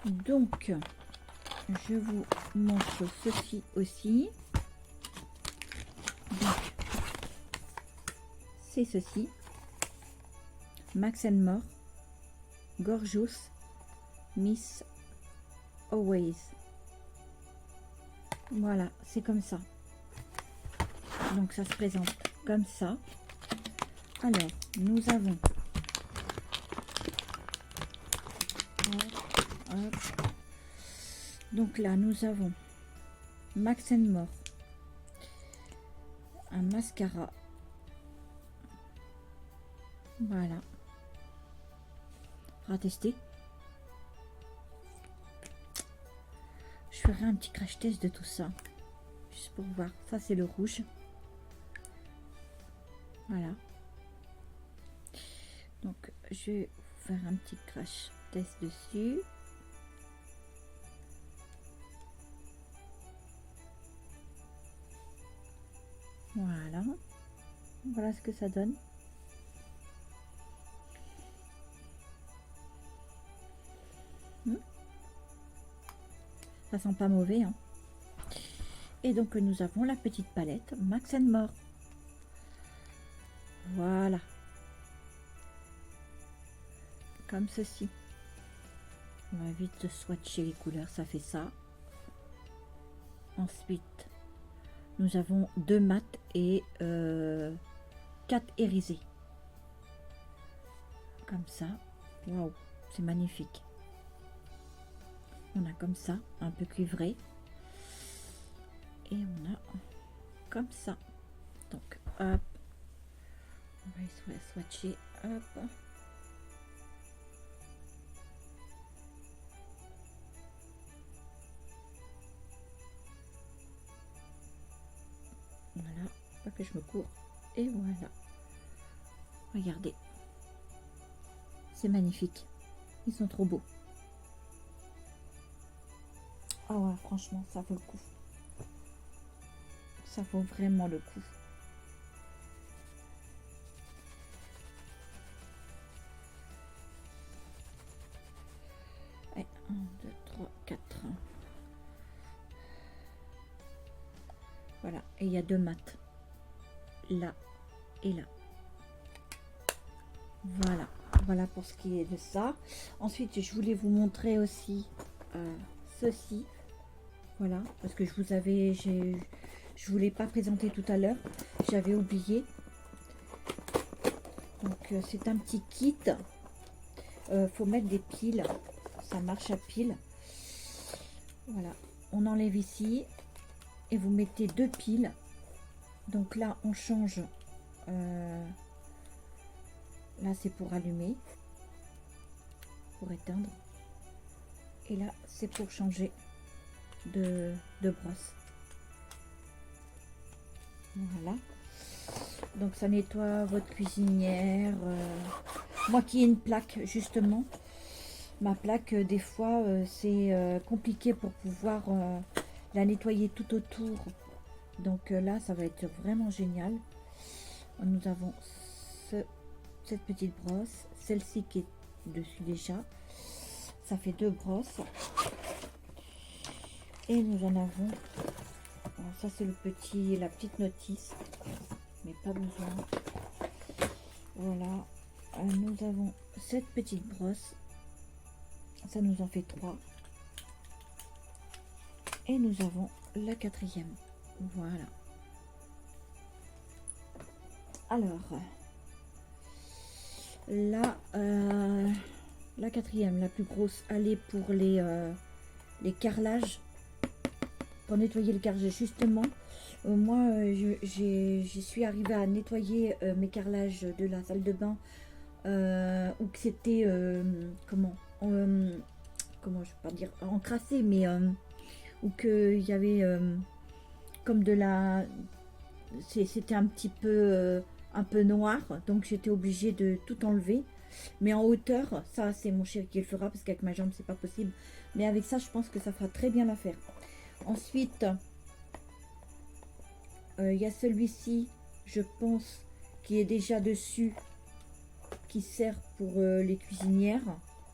Donc, je vous montre ceci aussi. Donc, c'est ceci. Max & More, Gorgeous, Miss Always. Voilà, c'est comme ça. Donc, ça se présente comme ça. Alors, nous avons... Hop, hop. Donc là, nous avons Max & More, un mascara. Voilà. On va tester. Je ferai un petit crash test de tout ça. Juste pour voir. Ça, c'est le rouge. Voilà. Donc, je vais faire un petit crash test dessus. Voilà. Voilà ce que ça donne. Ça sent pas mauvais, hein. Et donc nous avons la petite palette Max & More. Voilà. Comme ceci. On va vite swatcher les couleurs, ça fait ça. Ensuite, nous avons 2 mat et 4 irisés. Comme ça. Waouh, c'est magnifique. On a comme ça, un peu cuivré. Et on a comme ça. Donc, hop. On va swatcher. Hop. Voilà. Pas que je me cours. Et voilà. Regardez. C'est magnifique. Ils sont trop beaux. Ah ouais, franchement, ça vaut le coup. Ça vaut vraiment le coup. Allez, 1, 2, 3, 4. Voilà, et il y a 2 mats. Là et là. Voilà, voilà pour ce qui est de ça. Ensuite, je voulais vous montrer aussi ceci. Voilà, parce que je voulais pas présenter tout à l'heure, j'avais oublié. Donc c'est un petit kit. Faut mettre des piles, ça marche à pile. Voilà, on enlève ici et vous mettez 2 piles. Donc là on change. Là c'est pour allumer, pour éteindre. Et là c'est pour changer de brosse. Voilà. Donc ça nettoie votre cuisinière. Moi qui ai une plaque justement, ma plaque des fois c'est compliqué pour pouvoir la nettoyer tout autour. Donc là ça va être vraiment génial. Nous avons cette petite brosse, celle-ci qui est dessus déjà. Ça fait 2 brosses. Et nous en avons, alors ça c'est la petite notice, mais pas besoin. Voilà, nous avons cette petite brosse, ça nous en fait 3. Et nous avons la 4e, voilà. Alors, là, la 4e, la plus grosse, elle est pour les carrelages. Pour nettoyer le carrelage justement, moi j'y suis arrivée à nettoyer mes carrelages de la salle de bain où que c'était comment je vais pas dire encrassé, mais où que il y avait comme de la, c'était un peu noir, donc j'étais obligée de tout enlever. Mais en hauteur, ça c'est mon chéri qui le fera parce qu'avec ma jambe c'est pas possible, mais avec ça je pense que ça fera très bien l'affaire. Ensuite, il y a celui-ci, je pense, qui est déjà dessus, qui sert pour les cuisinières.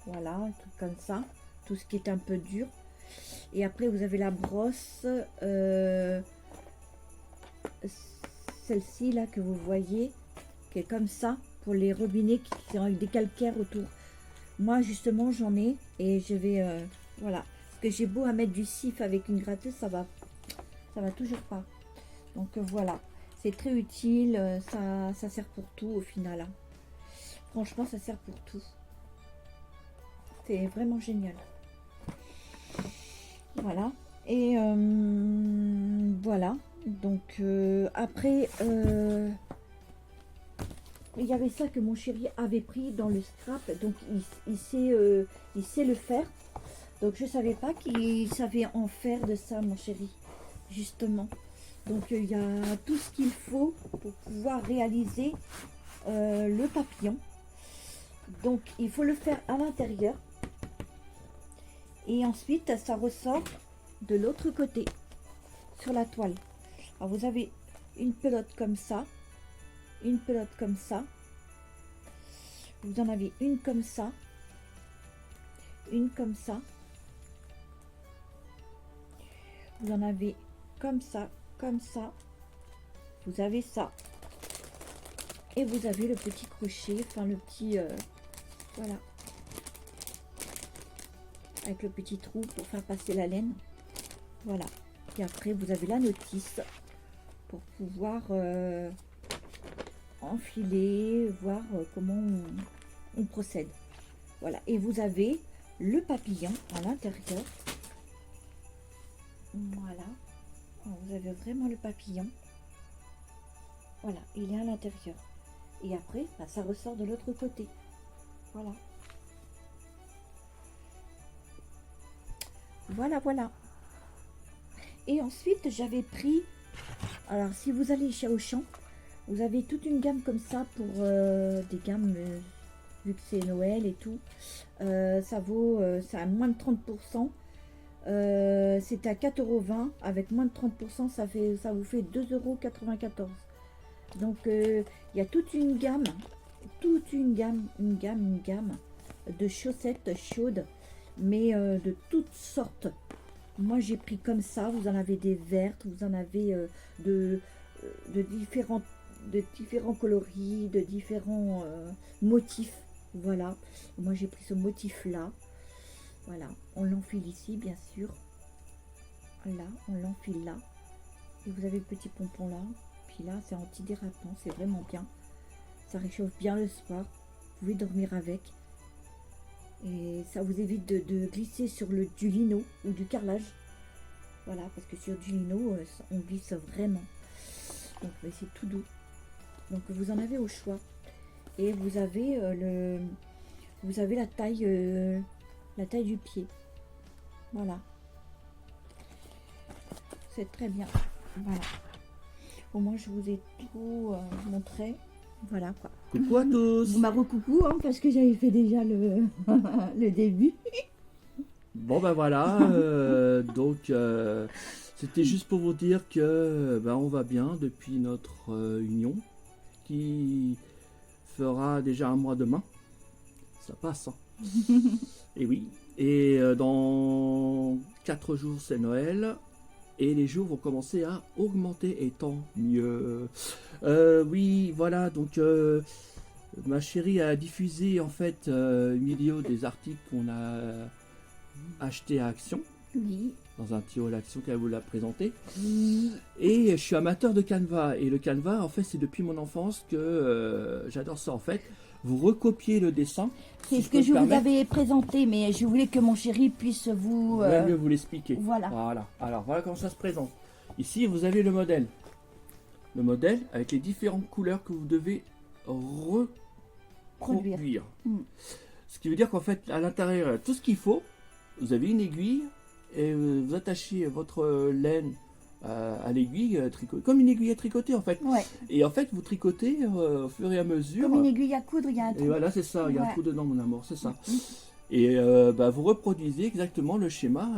Voilà, un truc comme ça. tout ce qui est un peu dur. Et après vous avez la brosse, celle-ci là que vous voyez, qui est comme ça, pour les robinets qui sont avec des calcaires autour. Moi justement j'en ai et je vais, voilà. Parce que j'ai beau à mettre du cif avec une gratteuse, ça va toujours pas. Donc voilà, c'est très utile, ça sert pour tout au final. Hein. Franchement, ça sert pour tout. C'est vraiment génial. Voilà. Et voilà. Donc après, il y avait ça que mon chéri avait pris dans le scrap. Donc il sait le faire. Donc je savais pas qu'il savait en faire de ça, mon chéri. Justement. Donc il y a tout ce qu'il faut pour pouvoir réaliser le papillon. Donc il faut le faire à l'intérieur. Et ensuite ça ressort de l'autre côté sur la toile. Alors vous avez une pelote comme ça, une pelote comme ça, vous en avez une comme ça, une comme ça, vous en avez comme ça, vous avez ça, et vous avez le petit crochet, enfin le petit, voilà, avec le petit trou pour faire passer la laine, voilà. Et après vous avez la notice pour pouvoir enfiler, voir comment on procède. Voilà, et vous avez le papillon à l'intérieur. Voilà, alors, vous avez vraiment le papillon. Voilà, il est à l'intérieur. Et après, bah, ça ressort de l'autre côté. Voilà. Voilà, voilà. Et ensuite, j'avais pris... Alors, si vous allez chez Auchan, vous avez toute une gamme comme ça pour des gammes, vu que c'est Noël et tout. Ça vaut, ça a moins de 30%. C'est à 4,20 €. Avec moins de 30%, ça vous fait 2,94 €. Donc, il y a toute une gamme de chaussettes chaudes, mais de toutes sortes. Moi, j'ai pris comme ça. Vous en avez des vertes, vous en avez de différents coloris, de différents motifs. Voilà. Moi, j'ai pris ce motif-là. Voilà. On l'enfile ici, bien sûr. Là, on l'enfile là. Et vous avez le petit pompon là. Puis là, c'est antidérapant. C'est vraiment bien. Ça réchauffe bien le soir. Vous pouvez dormir avec. Et ça vous évite de glisser sur du lino ou du carrelage. Voilà, parce que sur du lino, on glisse vraiment. Donc, c'est tout doux. Donc, vous en avez au choix. Et vous avez la taille du pied. Voilà. C'est très bien. Voilà. Au moins, je vous ai tout montré. Voilà quoi. Coucou à tous. Coucou, hein, parce que j'avais fait déjà le, le début. Bon ben voilà, donc c'était juste pour vous dire que on va bien depuis notre union qui fera déjà un mois demain. Ça passe, hein. Et oui, et dans 4 jours c'est Noël. Et les jours vont commencer à augmenter, et tant mieux. Oui, voilà, donc ma chérie a diffusé en fait une vidéo des articles qu'on a achetés à Action. Oui. Dans un petit haul Action qu'elle vous l'a présenté. Oui. Et je suis amateur de Canva. Et le Canva, en fait, c'est depuis mon enfance que j'adore ça en fait. Vous recopiez le dessin. C'est ce que je vous avais présenté, mais je voulais que mon chéri puisse vous... mieux vous l'expliquer. Voilà. Voilà. Alors, voilà comment ça se présente. Ici, vous avez le modèle. Le modèle avec les différentes couleurs que vous devez reproduire. Ce qui veut dire qu'en fait, à l'intérieur, tout ce qu'il faut, vous avez une aiguille et vous attachez votre laine à l'aiguille tricotée, comme une aiguille à tricoter en fait. Ouais. Et en fait, vous tricotez au fur et à mesure. Comme une aiguille à coudre, il y a un trou. Et voilà, c'est ça, il y a un trou dedans, mon amour, c'est ça. Mmh. Et vous reproduisez exactement le schéma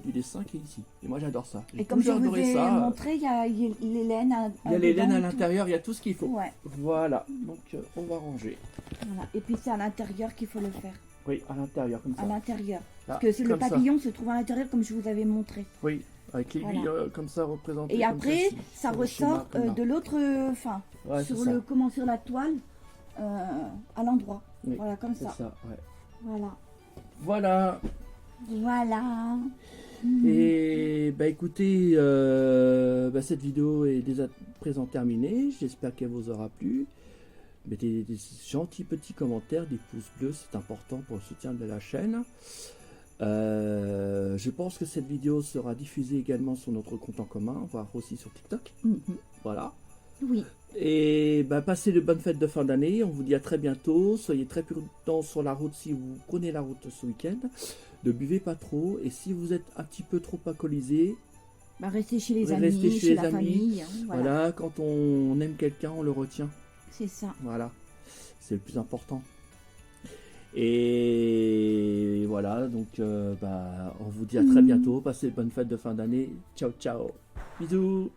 du dessin qui est ici. Et moi, j'adore ça. Et comme je vous ai montré, il y a les laines il y a les laines à l'intérieur, il y a tout ce qu'il faut. Ouais. Voilà, donc on va ranger. Voilà. Et puis c'est à l'intérieur qu'il faut le faire. Oui, à l'intérieur, comme ça. à l'intérieur. Là, Parce que le comme ça. papillon se trouve à l'intérieur comme je vous avais montré. Oui, avec l'aiguille Voilà. comme ça représentée. Et comme après, celle-ci, ça sur le schéma, ressort comme là. de l'autre fin. Ouais, sur c'est ça. sur la toile, à l'endroit. Oui, Voilà, comme c'est ça. ça, ouais. Voilà. Voilà. Voilà. Et bah écoutez, cette vidéo est déjà présent terminée. J'espère qu'elle vous aura plu. Mettez des gentils petits commentaires, des pouces bleus, c'est important pour le soutien de la chaîne. Je pense que cette vidéo sera diffusée également sur notre compte en commun, voire aussi sur TikTok. Voilà. Oui. Et passez de bonnes fêtes de fin d'année. On vous dit à très bientôt. Soyez très prudents sur la route si vous prenez la route ce week-end. Ne buvez pas trop. Et si vous êtes un petit peu trop alcoolisé, Restez chez les restez amis, chez chez les la amis. famille. Voilà, quand on aime quelqu'un, on le retient. C'est ça. Voilà, c'est le plus important. Et voilà, donc on vous dit à très bientôt. Passez de bonnes fêtes de fin d'année. Ciao, ciao. Bisous.